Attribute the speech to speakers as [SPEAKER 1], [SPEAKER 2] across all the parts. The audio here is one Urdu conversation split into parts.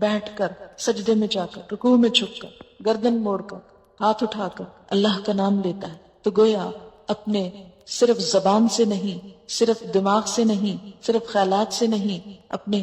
[SPEAKER 1] بیٹھ کر، سجدے میں جا کر، رکوع میں جھک کر، گردن موڑ کر، ہاتھ اٹھا کر اللہ کا نام لیتا ہے، تو گویا اپنے صرف زبان سے نہیں، صرف دماغ سے نہیں، صرف خیالات سے نہیں، اپنے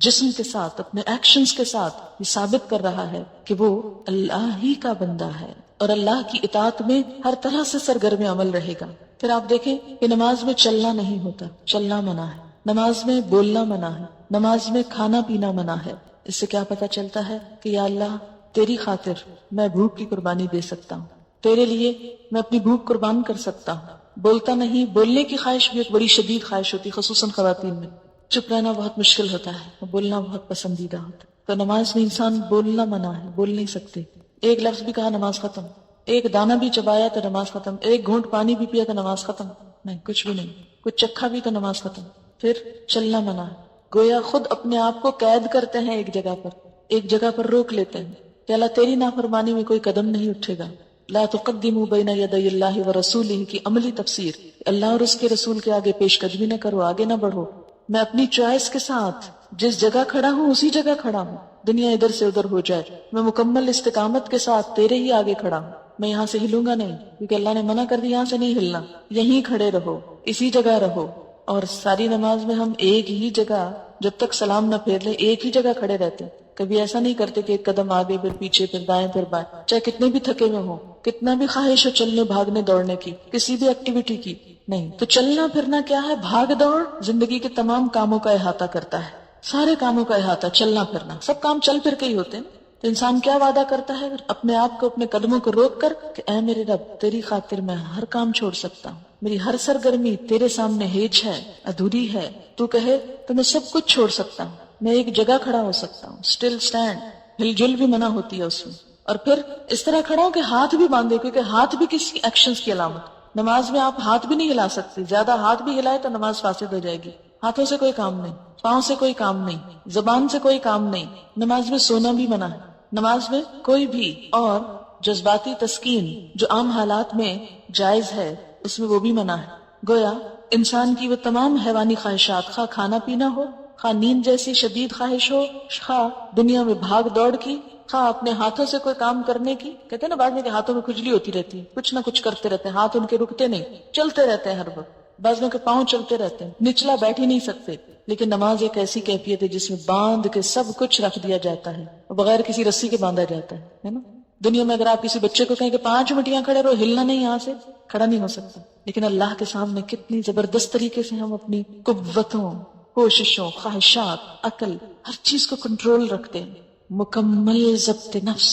[SPEAKER 1] جسم کے ساتھ، اپنے ایکشنز کے ساتھ یہ ثابت کر رہا ہے کہ وہ اللہ ہی کا بندہ ہے اور اللہ کی اطاعت میں ہر طرح سے سرگرم عمل رہے گا۔ پھر آپ دیکھیں کہ نماز میں چلنا نہیں ہوتا، چلنا منع ہے، نماز میں بولنا منع ہے، نماز میں کھانا پینا منع ہے۔ اس سے کیا پتہ چلتا ہے کہ یا اللہ تیری خاطر میں بھوک کی قربانی دے سکتا ہوں، تیرے لیے میں اپنی بھوک قربان کر سکتا ہوں۔ بولتا نہیں، بولنے کی خواہش بھی ایک بڑی شدید خواہش ہوتی، خصوصاً خواتین میں۔ چپ رہنا بہت مشکل ہوتا ہے، بولنا بہت پسندیدہ ہوتا ہے۔ تو نماز میں انسان بولنا منع ہے، بول نہیں سکتے۔ ایک لفظ بھی کہا نماز ختم، ایک دانہ بھی چبایا تو نماز ختم، ایک گھونٹ پانی بھی پیا تو نماز ختم، نہیں کچھ بھی نہیں، کچھ چکھا بھی تو نماز ختم۔ پھر چلنا منع ہے، گویا خود اپنے آپ کو قید کرتے ہیں ایک جگہ پر، ایک جگہ پر روک لیتے ہیں کہ اللہ تیری نافرمانی میں کوئی قدم نہیں اٹھے گا۔ لا تقدموا بین یدی اللہ ورسولہ کی عملی تفسیر، اللہ اور اس کے رسول کے آگے پیش قدمی نہ کرو، آگے نہ بڑھو۔ میں اپنی چوائس کے ساتھ جس جگہ کھڑا ہوں اسی جگہ کھڑا ہوں، دنیا ادھر سے ادھر ہو جائے، میں مکمل استقامت کے ساتھ تیرے ہی آگے کھڑا ہوں، میں یہاں سے ہلوں گا نہیں، کیونکہ اللہ نے منع کر دیا یہاں سے نہیں ہلنا، یہیں کھڑے رہو، اسی جگہ رہو۔ اور ساری نماز میں ہم ایک ہی جگہ جب تک سلام نہ پھیر لیں ایک ہی جگہ کھڑے رہتے ہیں، کبھی ایسا نہیں کرتے کہ ایک قدم آگے پھر پیچھے پھر دائیں پھر بائیں، چاہے کتنے بھی تھکے ہوئے ہوں، کتنا بھی خواہش ہو چلنے بھاگنے دوڑنے کی، کسی بھی ایکٹیویٹی کی، نہیں۔ تو چلنا پھرنا کیا ہے؟ بھاگ دوڑ زندگی کے تمام کاموں کا احاطہ کرتا ہے، سارے کاموں کا احاطہ چلنا پھرنا، سب کام چل پھر کے ہی ہوتے ہیں۔ تو انسان کیا وعدہ کرتا ہے اپنے آپ کو، اپنے قدموں کو روک کر کہ اے میرے رب تیری خاطر میں ہر کام چھوڑ سکتا ہوں، میری ہر سرگرمی تیرے سامنے ہیج ہے، ادھوری ہے، تو کہے تو میں سب کچھ چھوڑ سکتا ہوں، میں ایک جگہ کھڑا ہو سکتا ہوں، اسٹل سٹینڈ، ہل جل بھی منع ہوتی ہے اس میں۔ اور پھر اس طرح کھڑا ہوں کہ ہاتھ بھی باندھے، کیونکہ ہاتھ بھی کسی ایکشنز کی علامت۔ نماز میں آپ ہاتھ بھی نہیں ہلا سکتے، زیادہ ہاتھ بھی ہلائے تو نماز فاسد ہو جائے گی۔ ہاتھوں سے کوئی کام نہیں، پاؤں سے کوئی کام نہیں، زبان سے کوئی کام نہیں۔ نماز میں سونا بھی منع ہے، نماز میں کوئی بھی اور جذباتی تسکین جو عام حالات میں جائز ہے اس میں وہ بھی منع ہے۔ گویا انسان کی وہ تمام حیوانی خواہشات، خواہ کھانا پینا ہو، خواہ نیند جیسی شدید خواہش ہو، خواہ دنیا میں بھاگ دوڑ کی، خواہ اپنے ہاتھوں سے کوئی کام کرنے کی، کہتے ہیں نا بعد میں کہ ہاتھوں میں کھجلی ہوتی رہتی ہے، کچھ نہ کچھ کرتے رہتے ہیں، ہاتھ ان کے رکتے نہیں، چلتے رہتے ہیں ہر وقت، بعضوں کے پاؤں چلتے رہتے ہیں، نچلا بیٹھ ہی نہیں سکتے۔ لیکن نماز ایک ایسی کیفیت ہے جس میں باندھ کے سب کچھ رکھ دیا جاتا ہے، بغیر کسی رسی کے باندھا جاتا ہے نا۔ دنیا میں اگر آپ کسی بچے کو کہیں کہ 5 منٹ یہاں کھڑے رہو، ہلنا نہیں، یہاں سے کھڑا نہیں ہو سکتا، لیکن اللہ کے سامنے کتنی زبردست طریقے سے ہم اپنی قوتوں، کوششوں، خواہشات، عقل، ہر چیز کو کنٹرول رکھتے ہیں، مکمل ضبط نفس۔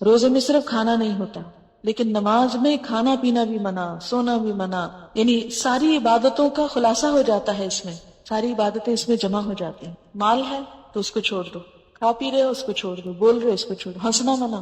[SPEAKER 1] روزے میں صرف کھانا نہیں ہوتا، لیکن نماز میں کھانا پینا بھی منع، سونا بھی منع، یعنی ساری عبادتوں کا خلاصہ ہو جاتا ہے اس میں، ساری عبادتیں اس میں جمع ہو جاتی ہیں۔ مال ہے تو اس کو چھوڑ دو، کھا پی رہے ہو اس کو چھوڑ دو، بول رہے اس کو چھوڑ دو، ہنسنا منع،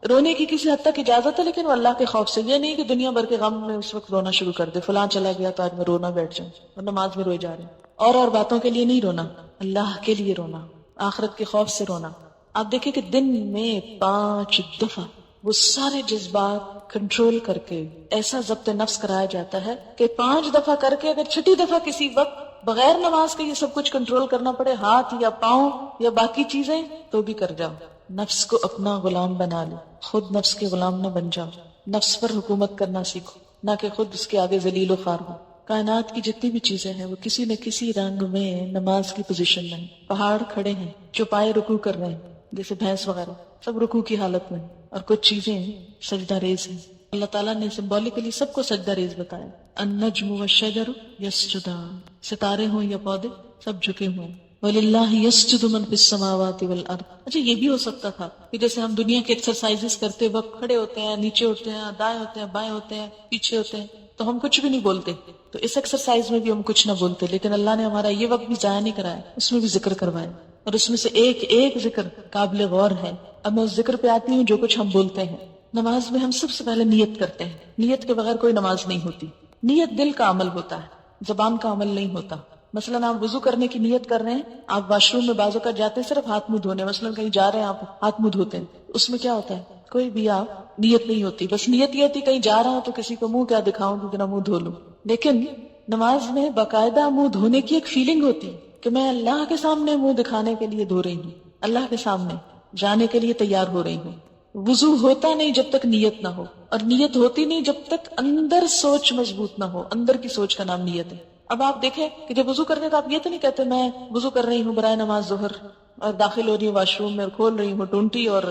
[SPEAKER 1] رونے کی کسی حد تک اجازت ہے لیکن وہ اللہ کے خوف سے، یہ نہیں کہ دنیا بھر کے غم میں اس وقت رونا شروع کر دے، فلاں چلا گیا تو آج میں رونا بیٹھ جاؤں، اور نماز میں روئے جا رہے ہیں۔ اور باتوں کے لیے نہیں رونا، اللہ کے لیے رونا، آخرت کے خوف سے رونا۔ آپ دیکھیں کہ دن میں 5 دفعہ وہ سارے جذبات کنٹرول کر کے ایسا ضبط نفس کرایا جاتا ہے کہ 5 دفعہ کر کے اگر 6ٹھی دفعہ کسی وقت بغیر نماز کے یہ سب کچھ کنٹرول کرنا پڑے، ہاتھ یا پاؤں یا باقی چیزیں، تو بھی کر جاؤ۔ نفس کو اپنا غلام بنا لو، خود نفس کے غلام نہ بن جاؤ، نفس پر حکومت کرنا سیکھو، نہ کہ خود اس کے آگے ذلیل و خوار ہو۔ کائنات کی جتنی بھی چیزیں ہیں وہ کسی نہ کسی رنگ میں نماز کی پوزیشن میں ہیں۔ پہاڑ کھڑے ہیں، چوپائے رکوع کر رہے ہیں، جیسے بھینس وغیرہ، سب رکوع کی حالت میں، اور کچھ چیزیں سجدہ ریز ہیں۔ اللہ تعالیٰ نے سمبولیکلی سب کو سجدہ ریز بتایا۔ النجم والشجر یسجدان، ستارے ہوں یا پودے سب جھکے ہوئے۔ وَلِلَّهِ يَسْجُدُ مَن فِي السَّمَاوَاتِ وَالْأَرْضِ۔ اچھا یہ بھی ہو سکتا تھا کہ جیسے ہم دنیا کے ایکسرسائزز کرتے وقت کھڑے ہوتے ہیں، نیچے اٹھتے ہیں، دائیں ہوتے ہیں، بائیں ہوتے ہیں، پیچھے ہوتے ہیں، تو ہم کچھ بھی نہیں بولتے، تو اس ایکسرسائز میں بھی ہم کچھ نہ بولتے، لیکن اللہ نے ہمارا یہ وقت بھی ضائع نہیں کرایا، اس میں بھی ذکر کروایا، اور اس میں سے ایک ایک ذکر قابل غور ہے۔ اب میں اس ذکر پہ آتی ہوں جو کچھ ہم بولتے ہیں۔ نماز میں ہم سب سے پہلے نیت کرتے ہیں، نیت کے بغیر کوئی نماز نہیں ہوتی۔ نیت دل کا عمل ہوتا ہے، زبان کا عمل نہیں ہوتا۔ مثلاً آپ وضو کرنے کی نیت کر رہے ہیں، آپ واش روم میں بعض اوقات جاتے ہیں صرف ہاتھ منہ دھونے، مثلاً کہیں جا رہے ہیں آپ ہاتھ منہ دھوتے ہیں، اس میں کیا ہوتا ہے؟ کوئی بھی آپ نیت نہیں ہوتی، بس نیت یہ ہوتی کہیں جا رہا ہوں تو کسی کو منہ کیا دکھاؤں کیونکہ نہ منہ دھو لوں۔ لیکن نماز میں باقاعدہ منہ دھونے کی ایک فیلنگ ہوتی کہ میں اللہ کے سامنے منہ دکھانے کے لیے دھو رہی ہوں، اللہ کے سامنے جانے کے لیے تیار ہو رہی ہوں. وضو ہوتا نہیں جب تک نیت نہ ہو، اور نیت ہوتی نہیں جب تک اندر سوچ مضبوط نہ ہو. اندر کی سوچ کا نام نیت ہے. اب آپ دیکھیں کہ جب وضو کرنے کا آپ یہ تو نہیں کہتے میں وضو کر رہی ہوں برائے نماز ظہر اور داخل ہو رہی ہوں واش روم میں اور کھول رہی ہوں ٹونٹی اور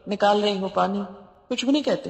[SPEAKER 1] نکال رہی ہوں پانی، کچھ بھی نہیں کہتے.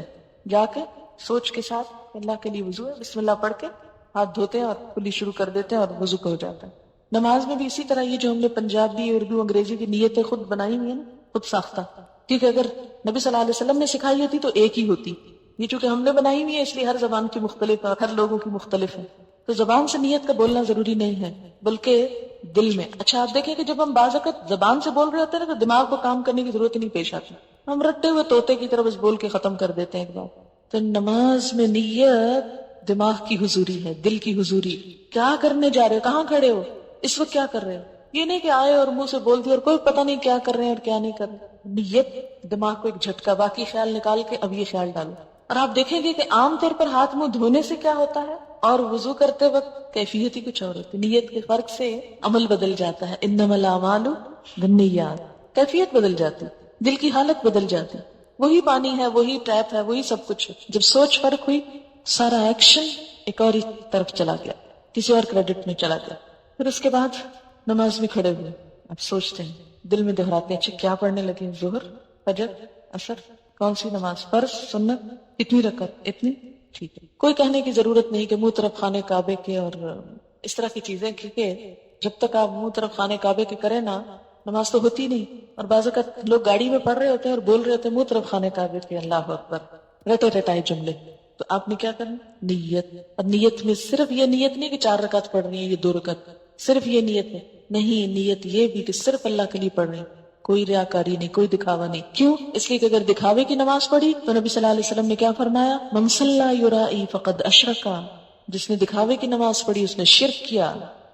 [SPEAKER 1] جا کے سوچ کے ساتھ اللہ کے لیے وضو ہے، بسم اللہ پڑھ کے ہاتھ دھوتے ہیں اور کلی شروع کر دیتے ہیں اور وضو ہو جاتا ہے. نماز میں بھی اسی طرح یہ جو ہم نے پنجابی اردو انگریزی کی نیتیں خود بنائی ہوئی ہیں نا، خود ساختہ، ٹھیک ہے، اگر نبی صلی اللہ علیہ وسلم نے سکھائی ہوتی تو ایک ہی ہوتی. یہ چونکہ ہم نے بنائی ہوئی ہے اس لیے ہر زبان کی مختلف ہے، ہر لوگوں کی مختلف ہے. تو زبان سے نیت کا بولنا ضروری نہیں ہے بلکہ دل میں. اچھا آپ دیکھیں کہ جب ہم بعض اوقات زبان سے بول رہے ہوتے ہیں نا تو دماغ کو کام کرنے کی ضرورت نہیں پیش آتی، ہم رٹے ہوئے طوطے کی طرح بس بول کے ختم کر دیتے ہیں ایک بار. تو نماز میں نیت دماغ کی حضوری ہے، دل کی حضوری. کیا کرنے جا رہے ہو، کہاں کھڑے ہو، اس وقت کیا کر رہے ہو. یہ نہیں کہ آئے اور منہ سے بول دیا اور کوئی پتہ نہیں کیا کر رہے ہیں اور کیا نہیں کر رہے. نیت دماغ کو ایک جھٹکا، باقی خیال نکال کے اب یہ خیال ڈالو. اور آپ دیکھیں گے کہ عام طور پر ہاتھ منہ دھونے سے کیا ہوتا ہے اور وضو کرتے وقت کیفیت ہی کچھ اور ہوتی. نیت کے فرق سے عمل بدل جاتا ہے. انما الاعمال بالنیات، کیفیت بدل جاتی، دل کی حالت بدل جاتی. وہی پانی ہے، وہی ٹیپ ہے، وہی سب کچھ ہے. جب سوچ فرق ہوئی سارا ایکشن ایک اور ہی طرف چلا گیا، کسی اور کریڈٹ میں چلا گیا. پھر اس کے بعد نماز میں کھڑے ہوئے اب سوچتے ہیں، دل میں دہراتے ہیں اچھا کیا پڑھنے لگے، ظہر، فجر، عصر، کون سی نماز، فرض، سنت، کتنی رکعت، اتنی، ٹھیک ہے. کوئی کہنے کی ضرورت نہیں کہ منہ طرف خانے کعبے کے اور اس طرح کی چیزیں، کیونکہ جب تک آپ منہ طرف خانے کعبے کے کریں نا نماز تو ہوتی نہیں. اور بعض اوقات لوگ گاڑی میں پڑھ رہے ہوتے ہیں اور بول رہے ہوتے ہیں منہ طرف خانے کعبے کے، اللہ اکبر، رٹے رٹائے جملے. تو آپ نے کیا کرنا، نیت. اور نیت میں صرف یہ نیت نہیں کہ 4 رکعت پڑھ رہی ہیں، یہ 2 رکعت، صرف یہ نیت ہے نہیں. نیت یہ بھی کہ صرف اللہ کے لیے پڑھ رہے ہیں، کوئی ریاکاری نہیں، کوئی دکھاوا نہیں. کیوں؟ اس لیے کہ اگر دکھاوے کی نماز پڑھی تو نبی صلی اللہ علیہ وسلم نے کیا فرمایا، من صلی یرائی فقد اشرکا، جس نے دکھاوے کی نماز پڑھی اس نے شرک کیا.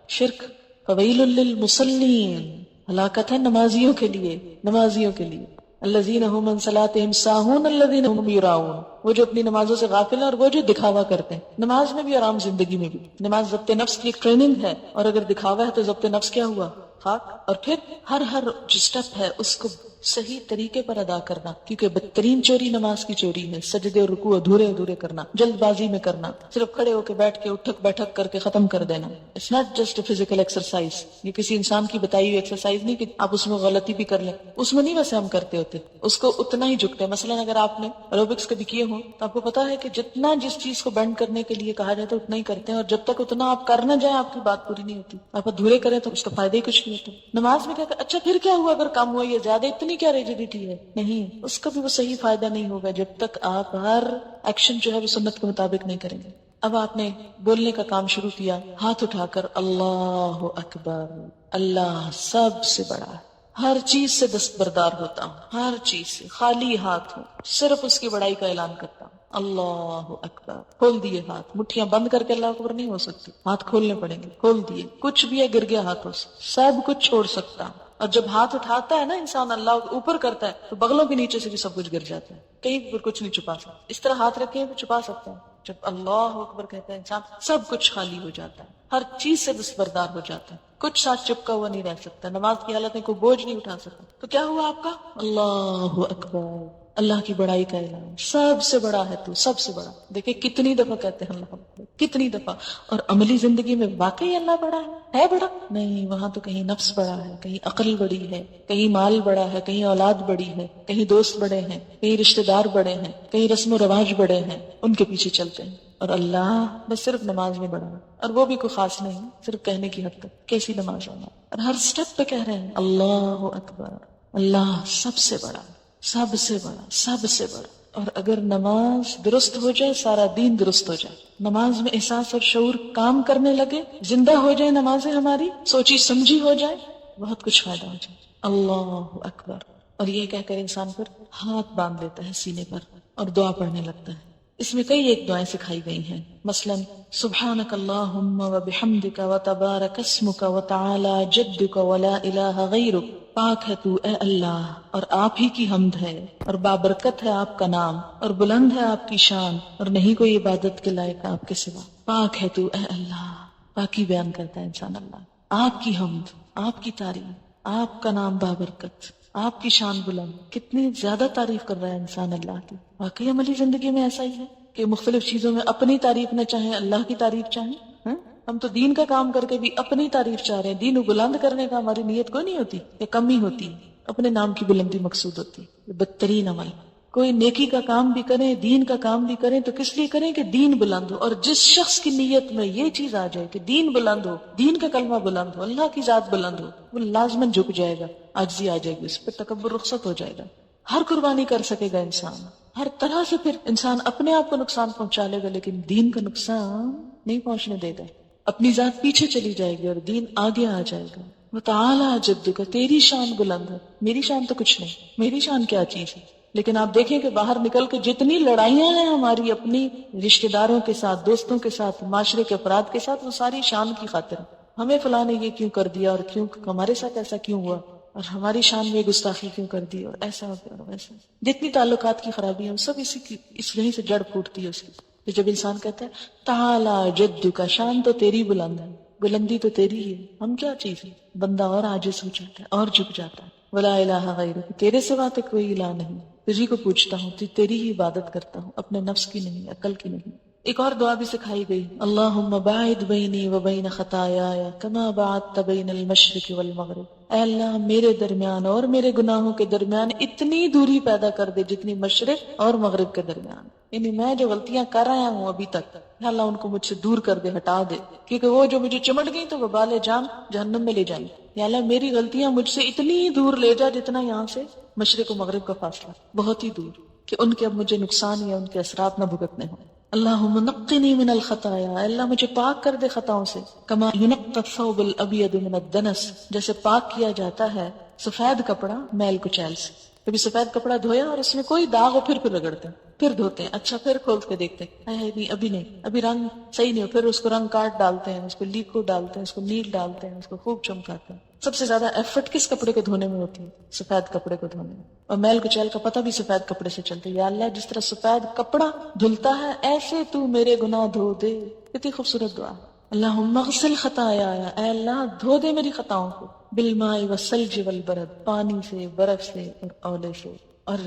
[SPEAKER 1] شرک. فویل للمصلین، ہلاکت ہے نمازیوں کے لیے، نمازیوں کے لیے. الذین هم عن صلاتهم ساہون الذین هم یراؤون، وہ جو اپنی نمازوں سے غافل ہیں اور وہ جو دکھاوا کرتے ہیں. نماز میں بھی اور عام زندگی میں بھی نماز ضبط نفس کی ایک ٹریننگ ہے، اور اگر دکھاوا ہے تو ضبط نفس کیا ہوا، خاک. اور پھر ہر جو سٹیپ ہے اس کو صحیح طریقے پر ادا کرنا، کیونکہ بدترین چوری نماز کی چوری ہے، سجدے اور رکوع ادھورے کرنا، جلد بازی میں کرنا، صرف کھڑے ہو کے بیٹھ کے اٹھک بیٹھک کر کے ختم کر دینا. It's not just a physical exercise, یہ کسی انسان کی بتائی ہوئی ایکسرسائز نہیں کہ آپ اس میں غلطی بھی کر لیں. اس میں نہیں ویسے ہم کرتے ہوتے، اس کو اتنا ہی جھکتے ہیں. مثلا اگر آپ نے ایروبکس کبھی کیے ہوں تو آپ کو پتا ہے کہ جتنا جس چیز کو بینڈ کرنے کے لیے کہا جائے تو اتنا ہی کرتے ہیں، اور جب تک اتنا آپ کر نہ جائیں آپ کی بات پوری نہیں ہوتی. آپ ادھورے کریں تو اس کا فائدہ ہی کچھ نہیں ہوتا. نماز میں کیا کہ اچھا پھر کیا ہوا اگر کم ہوا یا زیادہ، اتنی کیا ریجیڈیٹی ہے، نہیں، اس کا بھی وہ صحیح فائدہ نہیں ہوگا جب تک آپ ہر ایکشن جو ہے وہ سنت کے مطابق نہیں کریں گے. اب آپ نے بولنے کا کام شروع کیا، ہاتھ اٹھا کر اللہ اکبر، اللہ سب سے بڑا ہے، ہر چیز سے دستبردار ہوتا ہوں، ہر چیز سے خالی ہاتھ ہوں، صرف اس کی بڑائی کا اعلان کرتا ہوں. اللہ اکبر. کھول دیے ہاتھ، مٹھیاں بند کر کے اللہ اکبر نہیں ہو سکتی، ہاتھ کھولنے پڑیں گے. کھول دیے، کچھ بھی ہے گر گیا ہاتھوں سے، سب کچھ چھوڑ سکتا ہوں. اور جب ہاتھ اٹھاتا ہے نا انسان اللہ اوپر کرتا ہے تو بغلوں کے نیچے سے بھی سب کچھ گر جاتا ہے، کہیں پر کچھ نہیں چھپا سکتا. اس طرح ہاتھ رکھے تو چھپا سکتا ہے. جب اللہ اکبر کہتا ہے انسان سب کچھ خالی ہو جاتا ہے، ہر چیز سے دستبردار ہو جاتا ہے، کچھ ساتھ چپکا ہوا نہیں رہ سکتا. نماز کی حالت میں کوئی بوجھ نہیں اٹھا سکتا. تو کیا ہوا آپ کا، اللہ اکبر، اللہ کی بڑائی کا اعلان، سب سے بڑا ہے تو، سب سے بڑا. دیکھیں کتنی دفعہ کہتے ہیں اللہ اکبر، کتنی دفعہ. اور عملی زندگی میں واقعی اللہ بڑا ہے بڑا نہیں. وہاں تو کہیں نفس بڑا ہے، کہیں عقل بڑی ہے، کہیں مال بڑا ہے، کہیں اولاد بڑی ہے، کہیں دوست بڑے ہیں، کہیں رشتہ دار بڑے ہیں، کہیں رسم و رواج بڑے ہیں، ان کے پیچھے چلتے ہیں. اور اللہ بس صرف نماز میں بڑا ہے، اور وہ بھی کوئی خاص نہیں، صرف کہنے کی حد تک کیسی نماز ہونا. اور ہر سٹیپ پہ کہہ رہے ہیں اللہ اکبر، اللہ سب سے بڑا، سب سے بڑا، سب سے بڑا. اور اگر نماز درست ہو جائے سارا دین درست ہو جائے. نماز میں احساس اور شعور کام کرنے لگے، زندہ ہو جائے نمازیں ہماری، سوچی سمجھی ہو جائے، بہت کچھ فائدہ ہو جائے. اللہ اکبر. اور یہ کہہ کر انسان پھر ہاتھ باندھ لیتا ہے سینے پر اور دعا پڑھنے لگتا ہے. اس میں کئی ایک دعائیں سکھائی گئی ہیں، مثلا سبحانک اللہم وبحمدک وتبارک اسمک وتعالی جدک ولا الہ غیرک. پاک ہے تو اے اللہ، اور آپ ہی کی حمد ہے، اور بابرکت ہے آپ کا نام، اور بلند ہے آپ کی شان، اور نہیں کوئی عبادت کے لائق آپ کے سوا. پاک ہے تو اے اللہ. پاکی بیان کرتا ہے انسان اللہ، آپ کی حمد، آپ کی تعریف، آپ کا نام بابرکت، آپ کی شان بلند. کتنی زیادہ تعریف کر رہا ہے انسان اللہ کی. واقعی عملی زندگی میں ایسا ہی ہے کہ مختلف چیزوں میں اپنی تعریف نہ چاہیں، اللہ کی تعریف چاہیں. ہم تو دین کا کام کر کے بھی اپنی تعریف چاہ رہے ہیں. دین کو بلند کرنے کا ہماری نیت کوئی نہیں ہوتی، یا کم ہی ہوتی، اپنے نام کی بلندی مقصود ہوتی. یہ بدترین عمل. کوئی نیکی کا کام بھی کریں، دین کا کام بھی کریں تو کس لیے کریں کہ دین بلند ہو. اور جس شخص کی نیت میں یہ چیز آ جائے کہ دین بلند ہو، دین کا کلمہ بلند ہو، اللہ کی ذات بلند ہو، وہ لازماً جھک جائے گا، عاجزی آ جائے گی، اس پہ تکبر رخصت ہو جائے گا. ہر قربانی کر سکے گا انسان، ہر طرح سے پھر انسان اپنے آپ کو نقصان پہنچا لے گا لیکن دین کا نقصان نہیں پہنچنے دے گا. اپنی ذات پیچھے چلی جائے گی اور دین آگے آ جائے گا. وتعالی جدک، تیری شان بلند ہے، میری شان تو کچھ نہیں. میری شان کیا چیز ہے؟ لیکن آپ دیکھیں کہ باہر نکل کے جتنی لڑائیاں ہیں ہماری اپنی رشتہ داروں کے ساتھ، دوستوں کے ساتھ، معاشرے کے افراد کے ساتھ، وہ ساری شان کی خاطر. ہمیں فلاں نے یہ کیوں کر دیا، اور کیوں ہمارے ساتھ ایسا کیوں ہوا، اور ہماری شان میں گستاخی کیوں کر دی، اور ایسا ہو گیا اور ویسا. جتنی تعلقات کی خرابی ہیں سب اس یہیں سے جڑ پھوٹتی ہے اس کی. تو جب انسان کہتا ہے تعالی جدک، شان تو تیری بلند ہے، بلندی تو تیری ہے، ہم کیا چیز ہے. بندہ اور عاجز ہو جاتا ہے اور جھک جاتا ہے. ولا الہ غیرک، تیرے سوا تو کوئی الہ نہیں، تجھی کو پوچھتا ہوں، تیری ہی عبادت کرتا ہوں، اپنے نفس کی نہیں، عقل کی نہیں. ایک اور دعا بھی سکھائی گئی، اللہم باعد بینی و بین خطایایا کما باعدت بین المشرق والمغرب. اے اللہ میرے درمیان اور میرے گناہوں کے درمیان اتنی دوری پیدا کر دے جتنی مشرق اور مغرب کے درمیان. یعنی میں جو غلطیاں کر رہا ہوں ابھی تک، یا اللہ ان کو مجھ سے دور کر دے، ہٹا دے، کیونکہ وہ جو مجھے چمٹ گئی تو وہ وبال جان جہنم میں لے جائیں. یا اللہ میری غلطیاں مجھ سے اتنی دور لے جا جتنا یہاں سے مشرق و مغرب کا فاصلہ، بہت ہی دور، کہ ان کے اب مجھے نقصان یا ان کے اثرات نہ بھگتنے ہوں. اللہم نقنی من الخطایا، اے اللہ مجھے پاک کر دے خطاؤں سے. کما ینقى الثوب الابيض من الدنس، جیسے پاک کیا جاتا ہے سفید کپڑا میل کچیل سے. کبھی سفید کپڑا دھویا اور اس میں کوئی داغ ہو پھر رگڑتے ہیں، پھر دھوتے ہیں، اچھا پھر کھول کے دیکھتے ہیں نہیں ابھی نہیں، ابھی رنگ صحیح نہیں ہو، پھر اس کو رنگ کاٹ ڈالتے ہیں، اس کو لیکو ڈالتے ہیں، اس کو نیل ڈالتے ہیں، اس کو خوب چمکاتے ہیں. سب سے زیادہ ایفرٹ کس کپڑے کو دھونے میں ہوتی ہے؟ سفید کپڑے کو دھونے میں. اور میل کچیل کا پتہ بھی سفید کپڑے سے چلتا ہے. یا اللہ جس طرح سفید کپڑا دھلتا ہے ایسے تو میرے گناہ دھو دے. کتنی خوبصورت دعا. اللہم اغسل خطایا، اے اللہ دھو دے میری خطاؤں کو، بالماء والثلج والبرد، پانی سے، برف سے اور اولے سے. اور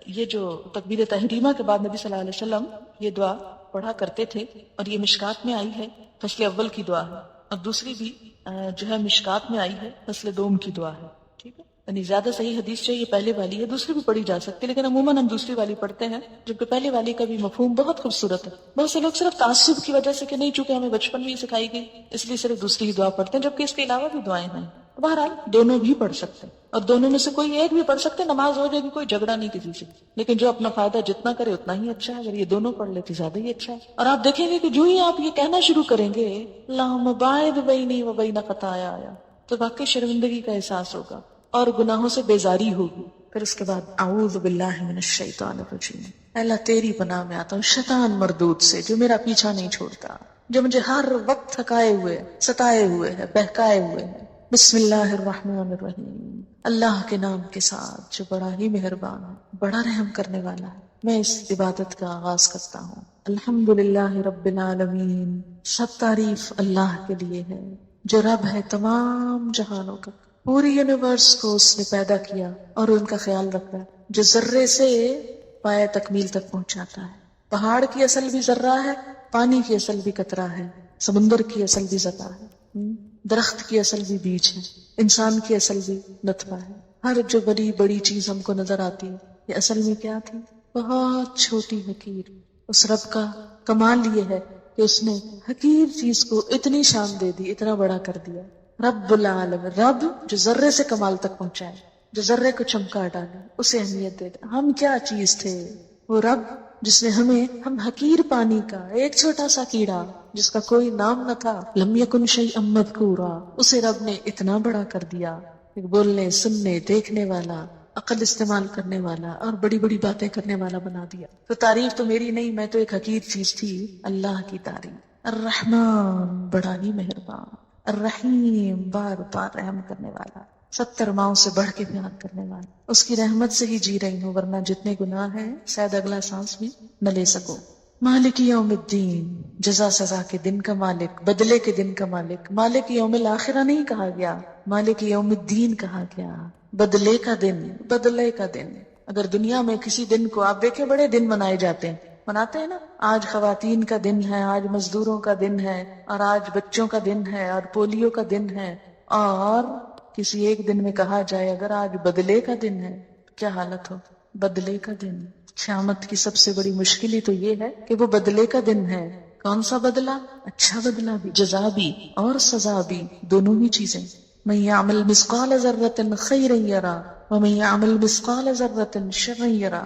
[SPEAKER 1] یہ جو تکبیر تحریمہ کے بعد نبی صلی اللہ علیہ وسلم یہ دعا پڑھا کرتے تھے، اور یہ مشکات میں آئی ہے، فصل اول کی دعا ہے، اور دوسری بھی جو ہے مشکات میں آئی ہے، فصل دوم کی دعا ہے. ٹھیک ہے، یعنی زیادہ صحیح حدیث چاہیے پہلے والی ہے، دوسری بھی پڑھی جا سکتی ہے، لیکن عموماً ہم دوسری والی پڑھتے ہیں، جبکہ پہلے والی کا بھی مفہوم بہت خوبصورت ہے. بہت سے لوگ صرف تعصب کی وجہ سے کہ نہیں چونکہ ہمیں بچپن میں ہی سکھائی گئی اس لیے صرف دوسری ہی دعا پڑھتے ہیں، جبکہ اس کے علاوہ بھی دعائیں ہیں. بہرحال دونوں بھی پڑھ سکتے ہیں، اور دونوں میں سے کوئی ایک بھی پڑھ سکتے، نماز ہو جائے گی، کوئی جھگڑا نہیں کسی سے. لیکن جو اپنا فائدہ جتنا کرے اتنا ہی اچھا ہے. اگر یہ دونوں پڑھ لیتے زیادہ ہی اچھا ہے. اور آپ دیکھیں گے کہ جو ہی آپ یہ کہنا شروع کریں گے اللہم باعد بینی و بین خطایا، تو واقعی شرمندگی کا احساس ہوگا اور گناہوں سے بیزاری ہوگی. پھر اس کے بعد اعوذ باللہ من الشیطان الرجیم، اللہ تیری پناہ میں آتا ہوں شیطان مردود سے جو میرا پیچھا نہیں چھوڑتا، جو مجھے ہر وقت تھکائے ہوئے، ستائے ہوئے ہے، بہکائے ہوئے ہے. بسم اللہ الرحمن الرحیم، اللہ کے نام کے ساتھ جو بڑا ہی مہربان ہے، بڑا رحم کرنے والا ہے. میں اس عبادت کا آغاز کرتا ہوں. الحمدللہ رب العالمین، سب تعریف اللہ کے لیے ہے جو رب ہے تمام جہانوں کا. پوری یونیورس کو اس نے پیدا کیا اور ان کا خیال رکھا ہے، جو ذرے سے پایہ تکمیل تک پہنچاتا ہے. پہاڑ کی اصل بھی ذرہ ہے، پانی کی اصل بھی قطرہ ہے، سمندر کی اصل بھی ذرہ ہے، درخت کی اصل بھی بیج ہے، انسان کی اصل بھی نطفہ ہے. ہر جو بڑی بڑی چیز ہم کو نظر آتی ہے یہ اصل میں کیا تھی؟ بہت چھوٹی حقیر. اس رب کا کمال یہ ہے کہ اس نے حقیر چیز کو اتنی شان دے دی، اتنا بڑا کر دیا. رب العالم، رب جو ذرے سے کمال تک پہنچائے، جو ذرے کو چمکا ڈالے، اسے اہمیت دے دے. ہم کیا چیز تھے؟ وہ رب جس نے ہم حقیر پانی کا ایک چھوٹا سا کیڑا جس کا کوئی نام نہ تھا، لم یکن شیئا مذکورا، اسے رب نے اتنا بڑا کر دیا، ایک بولنے، سننے، دیکھنے والا، عقل استعمال کرنے والا اور بڑی بڑی باتیں کرنے والا بنا دیا. تو تعریف تو میری نہیں، میں تو ایک حقیر چیز تھی. اللہ کی تعریف. الرحمن، بڑا ہی مہربان، الرحیم، بار بار رحم کرنے والا، 70 ماؤں سے بڑھ کے پیار کرنے والا. اس کی رحمت سے ہی جی رہی ہوں، ورنہ جتنے گناہ ہیں شاید اگلا سانس بھی نہ لے سکو. مالک یوم الدین، جزا سزا کے دن کا مالک، بدلے کے دن کا مالک. مالک یوم الآخرہ نہیں کہا گیا، مالک یوم الدین کہا گیا، بدلے کا دن، بدلے کا دن۔ اگر دنیا میں کسی دن کو آپ دیکھیں، بڑے دن منائے جاتے ہیں، مناتے ہیں نا، آج خواتین کا دن ہے، آج مزدوروں کا دن ہے، اور آج بچوں کا دن ہے، اور پولیو کا دن ہے، اور کسی ایک دن میں کہا جائے اگر آج بدلے کا دن ہے، کیا حالت ہو؟ بدلے کا دن۔ قیامت کی سب سے بڑی مشکل ہی تو یہ ہے کہ وہ بدلے کا دن ہے۔ کون سا بدلہ؟ اچھا بدلہ بھی، جزا بھی اور سزا بھی، دونوں ہی چیزیں۔ من یعمل مثقال ذرۃ خیرا یرا ومن یعمل مثقال ذرۃ شرا یرا۔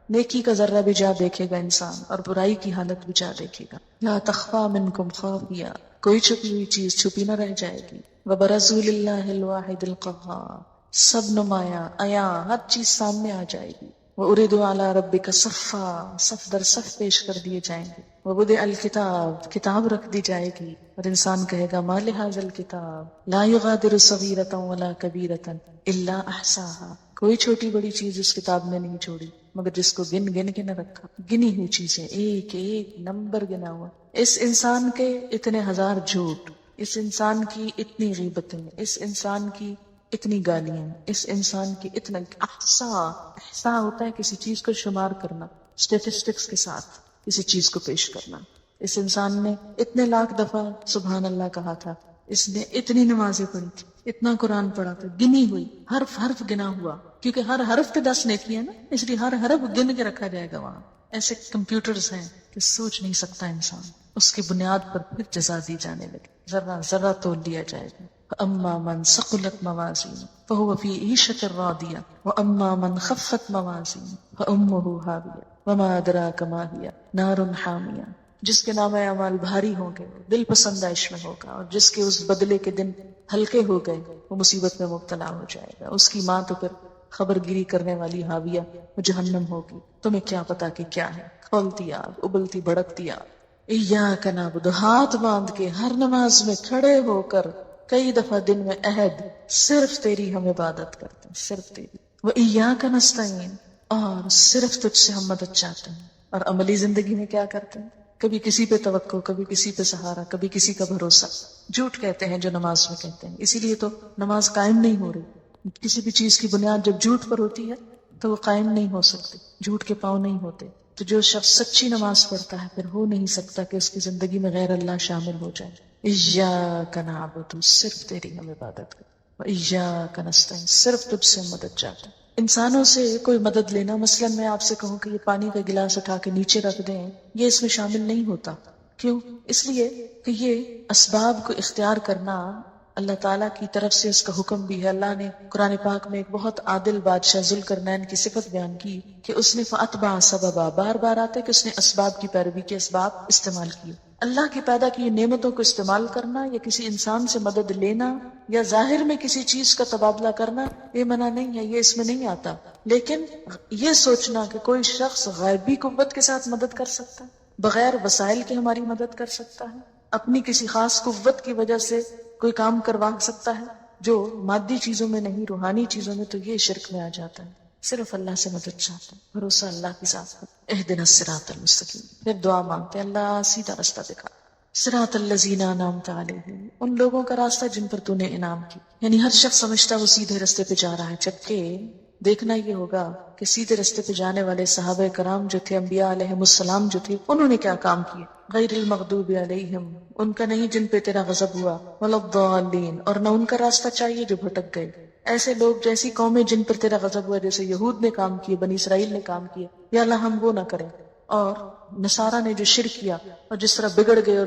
[SPEAKER 1] نیکی کا ذرہ بھی جا دیکھے گا انسان، اور برائی کی حالت بھی جا دیکھے گا۔ لا تخفی منکم خافیہ، کوئی چھپی ہوئی چیز چھپی نہ رہ جائے گی۔ وبرزوا للہ الواحد القہار، سب نمایاں عیاں ہر چیز سامنے آ جائے گی۔ وَأُرِدُوا عَلَىٰ رَبِّكَ صَفًّا، صف در صف پیش کر دیے جائیں گے۔ وَوُضِعَ الْكِتَابُ، کتاب رکھ دی جائے گی، اور انسان کہے گا مَا لِهَٰذَا الْكِتَابِ لَا يُغَادِرُ صَغِيرَةً وَلَا كَبِيرَةً إِلَّا أَحْصَاهَا۔ کوئی چھوٹی بڑی چیز اس کتاب میں نہیں چھوڑی مگر جس کو گن گن کے نہ رکھا۔ گنی ہوئی چیزیں، ایک ایک نمبر گنا ہوا۔ اس انسان کے اتنے ہزار جھوٹ، اس انسان کی اتنی غیبتیں، اس انسان کی اتنی گالیاں، اس انسان کی اتنا احصا ہوتا ہے کسی چیز کو شمار کرنا، اسٹیٹسٹکس کے ساتھ کسی چیز کو پیش کرنا۔ اس انسان نے اتنے لاکھ دفعہ سبحان اللہ کہا تھا، اس نے اتنی نمازیں پڑھی تھی، اتنا قرآن پڑھا تھا، گنی ہوئی، حرف حرف گنا ہوا، کیونکہ ہر حرف پہ 10 نیکی ہے نا، اس لیے ہر حرف گن کے رکھا جائے گا وہاں۔ ایسے کمپیوٹرز ہیں کہ سوچ نہیں سکتا انسان، اس کی بنیاد پر پھر جزا دی جانے لگی، ذرہ ذرہ تول لیا جائے گا۔ فَأَمَّا مَنْ ثَقُلَتْ مَوَازِينُهُ فَهُوَ فِي عِيشَةٍ رَاضِيَةٍ وَأَمَّا مَنْ خَفَّتْ مَوَازِينُهُ فَأُمُّهُ هَاوِيَةٌ وَمَا أَدْرَاكَ مَا هِيَهْ نَارٌ حَامِيَةٌ۔ جس کے نام اعمال بھاری ہوں گے دل پسندائش میں ہوگا، اور جس کے اس بدلے کے دن ہلکے ہو گئے وہ مصیبت میں مبتلا ہو جائے گا۔ اس کی ماں تو پھر خبر گیری کرنے والی حاویہ وہ جہنم ہوگی، تمہیں کیا پتا کہ کیا ہے، کھولتی آگ، ابلتی بھڑکتی آگ۔ ایاک نعبد، ہاتھ باندھ کے ہر نماز میں کھڑے ہو کر کئی دفعہ دن میں عہد، صرف تیری ہم عبادت کرتے ہیں، صرف تیری۔ وَإِيَّاكَ نَسْتَعِينُ، اور صرف تجھ سے ہم مدد چاہتے ہیں۔ اور عملی زندگی میں کیا کرتے ہیں؟ کبھی کسی پہ توقع، کبھی کسی پہ سہارا، کبھی کسی کا بھروسہ۔ جھوٹ کہتے ہیں جو نماز میں کہتے ہیں، اسی لیے تو نماز قائم نہیں ہو رہی۔ کسی بھی چیز کی بنیاد جب جھوٹ پر ہوتی ہے تو وہ قائم نہیں ہو سکتی، جھوٹ کے پاؤں نہیں ہوتے۔ تو جو شخص سچی نماز پڑھتا ہے پھر ہو نہیں سکتا کہ اس کی زندگی میں غیر اللہ شامل ہو جائے۔ ایاک نعبد، صرف تیری ہم عبادت کریں، وایاک نستعین، صرف تجھ سے مدد چاہتے ہیں۔ انسانوں سے کوئی مدد لینا، مثلا میں آپ سے کہوں کہ یہ پانی کا گلاس اٹھا کے نیچے رکھ دیں، یہ اس میں شامل نہیں ہوتا۔ کیوں؟ اس لیے کہ یہ اسباب کو اختیار کرنا اللہ تعالیٰ کی طرف سے اس کا حکم بھی ہے۔ اللہ نے قرآن پاک میں ایک بہت عادل بادشاہ ذوالقرنین کی صفت بیان کی کہ اس نے فَأَتْبَعَ سَبَبًا، بار بار آتا ہے کہ اس نے اسباب کی پیروی کی، اسباب استعمال کیے۔ اللہ کی پیدا کی نعمتوں کو استعمال کرنا، یا کسی انسان سے مدد لینا، یا ظاہر میں کسی چیز کا تبادلہ کرنا، یہ منع نہیں ہے، یہ اس میں نہیں آتا۔ لیکن یہ سوچنا کہ کوئی شخص غیبی قوت کے ساتھ مدد کر سکتا ہے، بغیر وسائل کے ہماری مدد کر سکتا ہے، اپنی کسی خاص قوت کی وجہ سے کوئی کام کروا سکتا ہے جو مادی چیزوں میں نہیں، روحانی چیزوں میں، تو یہ شرک میں آ جاتا ہے۔ صرف اللہ سے مدد چاہتے ہیں، بھروسہ اللہ کی ذات پر۔ اہدنا الصراط المستقیم، پھر دعا مانگتے ہیں اللہ سیدھا راستہ دکھا۔ صراط الذین انعمت علیہم، ان لوگوں کا راستہ جن پر تو نے انعام کی۔ یعنی ہر شخص سمجھتا وہ سیدھے راستے پہ جا رہا ہے، جبکہ دیکھنا یہ ہوگا کہ سیدھے راستے پہ جانے والے صحابہ کرام جو تھے، انبیاء علیہم السلام جو تھے، انہوں نے کیا کام کیے۔ غیر المغضوب علیہم، ان کا نہیں جن پہ تیرا غضب ہوا، ولا الضالین، اور نہ ان کا راستہ چاہیے جو بھٹک گئے۔ ایسے لوگ، جیسی قومیں جن پر تیرا غضب ہوا، جیسے یہود نے کام کیے، بنی اسرائیل نے کام کیے، یا اللہ ہم وہ نہ کریں۔ اور نصارہ نے جو شرک کیا اور جس طرح بگڑ گئے اور